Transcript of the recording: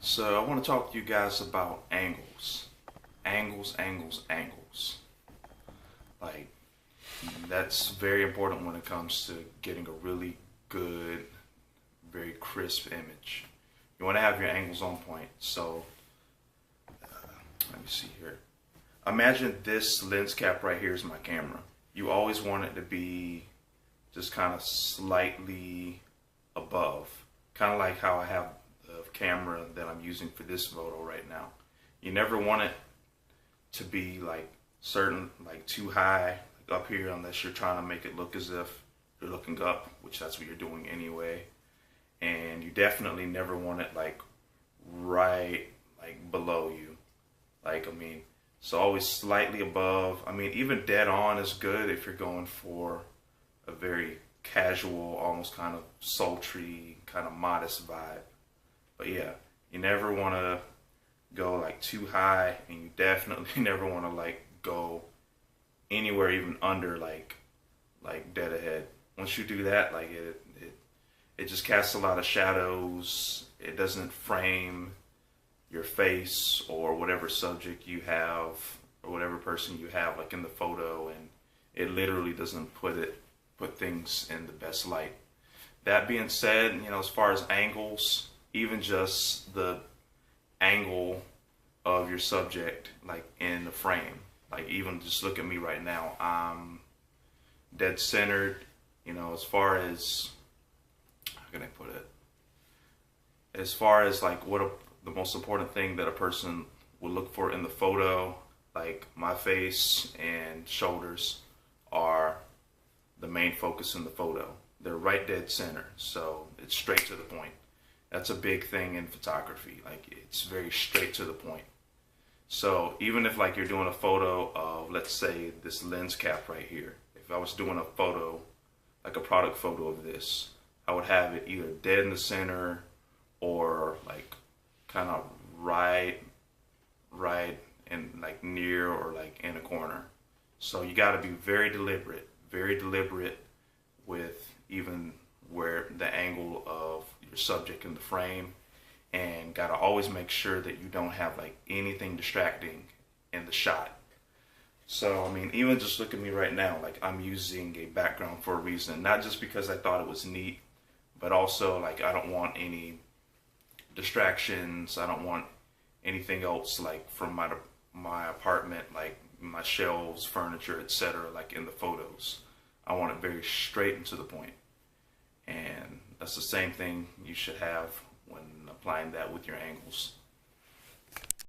So I want to talk to you guys about angles. Angles. Like, that's very important when it comes to getting a really good, very crisp image. You want to have your angles on point. So, let me see here. Imagine this lens cap right here is my camera. You always want it to be just kind of slightly above. Kind of like how I have the camera that I'm using for this photo right now. You never want it to be like too high up here unless you're trying to make it look as if you're looking up, which that's what you're doing anyway. And you definitely never want it right below you. So always slightly above. Even dead on is good if you're going for a very casual, almost kind of sultry, kind of modest vibe. But yeah, you never want to go too high, and you definitely never want to go anywhere even under like dead ahead. Once you do that, it just casts a lot of shadows. It doesn't frame your face or whatever subject you have or whatever person you have in the photo, and it literally doesn't put things in the best light. That being said, as far as angles, even just the angle of your subject in the frame, even just look at me right now, I'm dead centered. As far as, how can I put it, as far as the most important thing that a person would look for in the photo, my face and shoulders are the main focus in the photo. They're right dead center, so it's straight to the point. That's a big thing in photography. It's very straight to the point. So even if you're doing a photo of, let's say, this lens cap right here, if I was doing a photo, a product photo of this, I would have it either dead in the center or kind of right and near or in a corner. So you got to be very deliberate with even where the angle of your subject in the frame, and got to always make sure that you don't have anything distracting in the shot. So even just look at me right now, I'm using a background for a reason, not just because I thought it was neat, but also I don't want any distractions. I don't want anything else from my apartment, my shelves, furniture, etc., in the photos. I want it very straight and to the point. And that's the same thing you should have when applying that with your angles.